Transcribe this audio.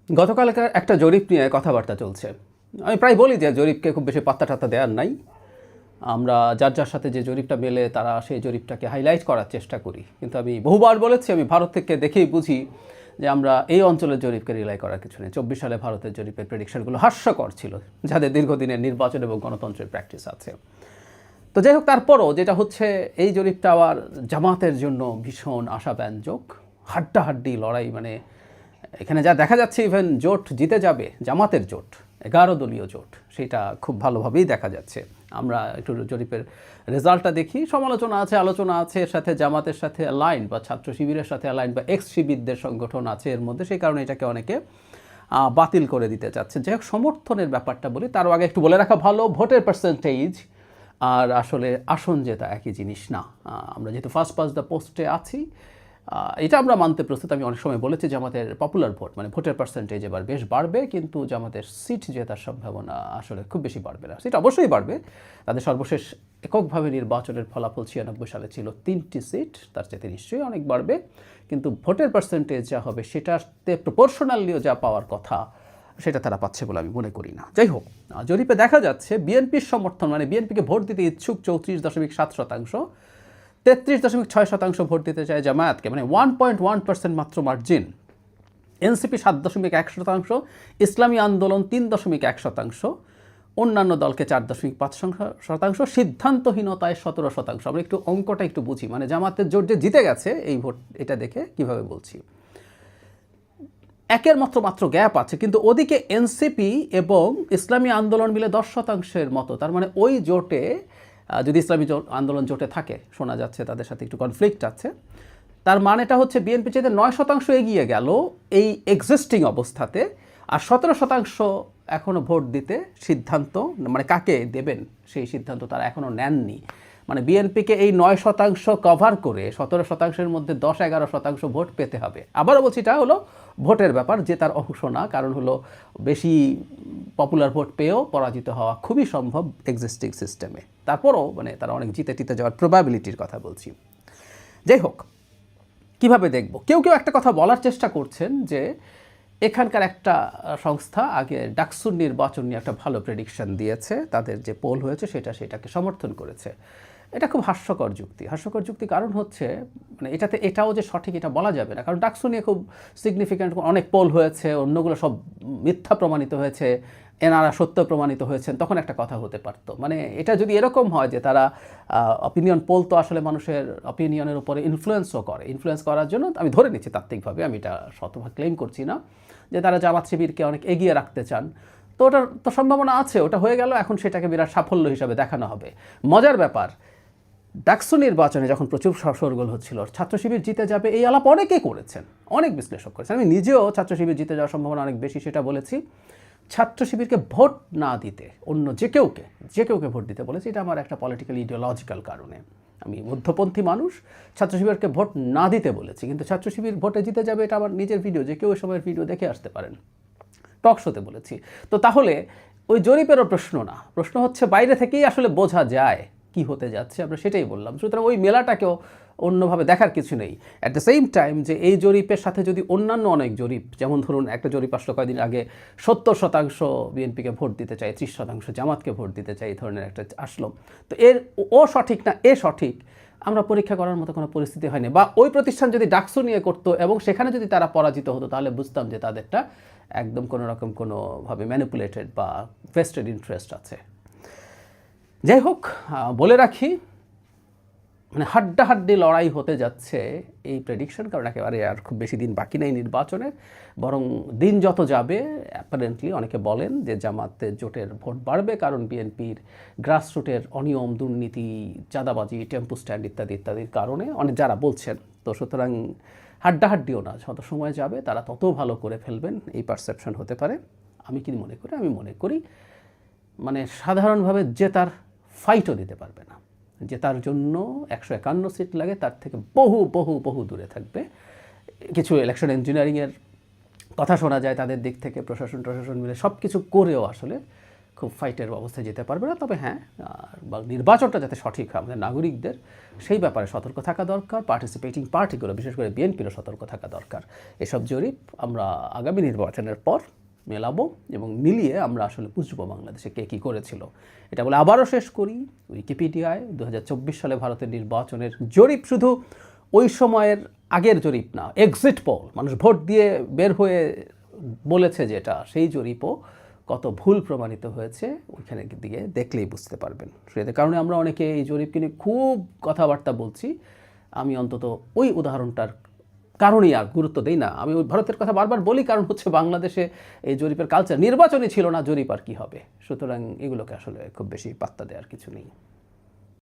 গতকালকার একটা জরিপ নিয়ে কথাবার্তা চলছে। আমি প্রায় বলি যে জরিপকে খুব বেশি পাত্তা টাত্তা দেওয়ার নাই। আমরা যার যার সাথে যে জরিপটা মেলে তারা সেই জরিপটাকে হাইলাইট করার চেষ্টা করি, কিন্তু আমি বহুবার বলেছি আমি ভারত থেকে দেখেই বুঝি যে আমরা এই অঞ্চলের জরিপকে রিলাই করার কিছু নেই। 24 সালে ভারতের জরিপের প্রেডিকশনগুলো হাস্যকর ছিল, যাদের দীর্ঘদিনের নির্বাচন এবং গণতন্ত্রের প্র্যাকটিস আছে। তো যাই হোক, তারপরও যেটা হচ্ছে, এই জরিপটা আবার জামাতের জন্য ভীষণ আশাব্যঞ্জক। হাড্ডাহাড্ডি লড়াই, মানে এখানে যা দেখা যাচ্ছে ইভেন জোট জিতে যাবে, জামাতের জোট 11 দলীয় জোট, সেটা খুব ভালোভাবেই দেখা যাচ্ছে। আমরা একটু জরিপের রেজাল্টটা দেখি, সমালোচনা আছে, আলোচনা আছে, এর সাথে জামাতের সাথে অ্যালাইন বা ছাত্র শিবিরের সাথে অ্যালাইন বা এক্স শিবিরদের সংগঠন আছে এর মধ্যে, সেই কারণে এটাকে অনেকে বাতিল করে দিতে চাচ্ছে। যাই হোক, সমর্থনের ব্যাপারটা বলি, তারও আগে একটু বলে রাখা ভালো, ভোটের পার্সেন্টেজ আর আসলে আসন জেতা একই জিনিস না। আমরা যেহেতু ফার্স্ট পাস দ্য পোস্টে আছি, এটা আমরা মানতে প্রস্তুত। আমি অনেক সময় বলেছি জামাতের পপুলার ভোট মানে ভোটের পার্সেন্টেজ এবার বেশ বাড়বে, কিন্তু জামাতের সিট জেতার সম্ভাবনা আসলে খুব বেশি বাড়বে না। সিট অবশ্যই বাড়বে, তাদের সর্বশেষ এককভাবে নির্বাচনের ফলাফল 96 সালে ছিল 3টি সিট, তার চেয়ে নিশ্চয়ই অনেক বাড়বে, কিন্তু ভোটের পার্সেন্টেজ যা হবে সেটাতে প্রপোর্শনালিও যা পাওয়ার কথা সেটা তারা পাচ্ছে বলে আমি মনে করি না। যাই হোক, জরিপে দেখা যাচ্ছে বিএনপির সমর্থন মানে বিএনপিকে ভোট দিতে ইচ্ছুক 34.7%, 33.6% ভোট দিতে চায় জামায়াতকে, মানে 1.1% মাত্র মার্জিন। এনসিপি 7.1%, ইসলামী আন্দোলন 3.1%, অন্যান্য দলকে 4.5%, সিদ্ধান্তহীনতায় 17%। আমরা একটু অঙ্কটা একটু বুঝি, মানে জামাতের জোট যে জিতে গেছে এই ভোট, এটা দেখে কিভাবে বলছি, একের মাত্র গ্যাপ আছে, কিন্তু ওদিকে এনসিপি এবং ইসলামী আন্দোলন মিলে 10%-এর মতো। তার মানে ওই জোটে যদি ইসলামী আন্দোলন জোটে থাকে, শোনা যাচ্ছে তাদের সাথে একটু কনফ্লিক্ট আছে, তার মানেটা হচ্ছে বিএনপি চেয়ে 9% এগিয়ে গেল এই এক্সিস্টিং অবস্থাতে, আর 17% এখনও ভোট দিতে সিদ্ধান্ত, মানে কাকে দেবেন সেই সিদ্ধান্ত তারা এখনও নেননি। মানে বিএনপিকে এই 9% কভার করে 17%-এর মধ্যে 10-11% ভোট পেতে হবে। আবারও বলছি, এটা হলো ভোটের ব্যাপার, যে তার অংশ না, কারণ হলো বেশি পপুলার ভোট পেয়েও পরাজিত হওয়া খুবই সম্ভব এক্সিস্টিং সিস্টেমে। তারপরও মানে তারা অনেক জিতে যাওয়ার প্রবাবিলিটির কথা বলছি। যাই হোক, কিভাবে দেখব, কেউ একটা কথা বলার চেষ্টা করছেন যে এখানকার একটা সংস্থা আগে ডাকসুর নির্বাচন নিয়ে একটা ভালো প্রেডিকশন দিয়েছে, তাদের যে পোল হয়েছে সেটাকে সমর্থন করেছে। এটা খুব হাস্যকর যুক্তি। কারণ হচ্ছে মানে এটাও যে সঠিক এটা বলা যাবে না, কারণ ডাকসু নিয়ে খুব সিগনিফিক্যান্ট অনেক পোল হয়েছে, অন্যগুলো সব মিথ্যা প্রমাণিত হয়েছে, এনারা সত্য প্রমাণিত হয়েছেন, তখন একটা কথা হতে পারতো। মানে এটা যদি এরকম হয় যে তারা অপিনিয়ন পোল তো আসলে মানুষের অপিনিয়নের উপরে ইনফ্লুয়েন্স করার জন্য, আমি ধরে নিচ্ছি তাত্ত্বিকভাবে, আমি এটা শতভাগ ক্লেম করছি না, যে তারা জামাত শিবিরকে অনেক এগিয়ে রাখতে চান, তো ওটার তো সম্ভাবনা আছে, ওটা হয়ে গেল, এখন সেটাকে বিরাট সাফল্য হিসাবে দেখানো হবে। মজার ব্যাপার, ডাকসু নির্বাচনে যখন প্রচুর শোরগোল হচ্ছিল ছাত্র শিবির জিতে যাবে এই আলাপ অনেকেই করেছেন, অনেক বিশ্লেষক করেছেন, আমি নিজেও ছাত্র শিবির জিতে যাওয়ার সম্ভাবনা অনেক বেশি সেটা বলেছি। ছাত্র শিবিরকে ভোট না দিতে অন্য যে কেউকে ভোট দিতে বলেছি, এটা আমার একটা পলিটিক্যাল ইডিওলজিক্যাল কারণে। আমি মধ্যপন্থী মানুষ, ছাত্র শিবিরকে ভোট না দিতে বলেছি, কিন্তু ছাত্র শিবির ভোটে জিতে যাবে এটা আমার নিজের ভিডিও, যে কেউ ওই সময়ের ভিডিও দেখে আসতে পারেন, টক শোতে বলেছি। তো তাহলে ওই জরিপেরও প্রশ্ন হচ্ছে বাইরে থেকেই আসলে বোঝা যায় কি হতে যাচ্ছে, আমরা সেটাই বললাম। সুতরাং ওই মেলাটাকেও অন্যভাবে দেখার কিছু নেই। অ্যাট দ্য সেম টাইম যে এই জরিপের সাথে যদি অন্যান্য অনেক জরিপ, যেমন ধরুন একটা জরিপ আসলো কয়েকদিন আগে, 70% বিএনপিকে ভোট দিতে চায়, 30% জামাতকে ভোট দিতে চায়, এই ধরনের একটা আসলো। তো ও সঠিক না এ সঠিক আমরা পরীক্ষা করার মতো কোনো পরিস্থিতি হয়নি। বা ওই প্রতিষ্ঠান যদি ডাকসু নিয়ে করতো এবং সেখানে যদি তারা পরাজিত হতো, তাহলে বুঝতাম যে তাদেরটা একদম কোনোভাবে ম্যানিপুলেটেড বা ভেস্টেড ইন্টারেস্ট আছে। যাই হোক, বলে রাখি, মানে হাড্ডাহাড্ডি লড়াই হতে যাচ্ছে এই প্রেডিকশন, কারণ একেবারে আর খুব বেশি দিন বাকি নেই নির্বাচনের, বরং দিন যত যাবে অ্যাপারেন্টলি অনেকে বলেন যে জামাতের জোটের ভোট বাড়বে, কারণ বিএনপির গ্রাসরুটের অনিয়ম, দুর্নীতি, চাঁদাবাজি, টেম্পু স্ট্যান্ড ইত্যাদির কারণে অনেক যারা বলছেন। তো সুতরাং হাড্ডাহাড্ডিও না, যত সময় যাবে তারা তত ভালো করে ফেলবেন, এই পারসেপশন হতে পারে। আমি কি মনে করি, মানে সাধারণভাবে জেতার ফাইটও দিতে পারবে না, জেতার জন্য 151 সিট লাগে, তার থেকে বহু দূরে থাকবে। কিছু ইলেকশন ইঞ্জিনিয়ারিংয়ের কথা শোনা যায় তাদের দিক থেকে, প্রশাসন মিলে সব কিছু করেও আসলে খুব ফাইটের অবস্থায় যেতে পারবে না। তবে হ্যাঁ, বা নির্বাচনটা যাতে সঠিক হয় আমাদের নাগরিকদের সেই ব্যাপারে সতর্ক থাকা দরকার। পার্টিসিপেটিং পার্টিগুলো বিশেষ করে বিএনপিরও সতর্ক থাকা দরকার। এসব জরিপ আমরা আগামী নির্বাচনের পর মেলাবো এবং মিলিয়ে আমরা আসলে বুঝবো বাংলাদেশে কে কী করেছিল। এটা বলে আবারও শেষ করি, উইকিপিডিয়ায় 2024 সালে ভারতের নির্বাচনের জরিপ শুধু ওই সময়ের আগের জরিপ না, এক্সিট পোল, মানুষ ভোট দিয়ে বের হয়ে বলেছে যেটা, সেই জরিপও কত ভুল প্রমাণিত হয়েছে ওইখানে দিকে দেখলেই বুঝতে পারবেন। সেটার কারণে আমরা অনেকে এই জরিপকে নিয়ে খুব কথাবার্তা বলছি। আমি অন্তত ওই উদাহরণটার কারণেই আর গুরুত্ব দেই না। আমি ওই ভারতের কথা বারবার বলি, কারণ হচ্ছে বাংলাদেশে এই জরিপের কালচার, নির্বাচনই ছিল না, জরিপ আর কী হবে। সুতরাং এগুলোকে আসলে খুব বেশি পাত্তা দেওয়ার কিছু নেই।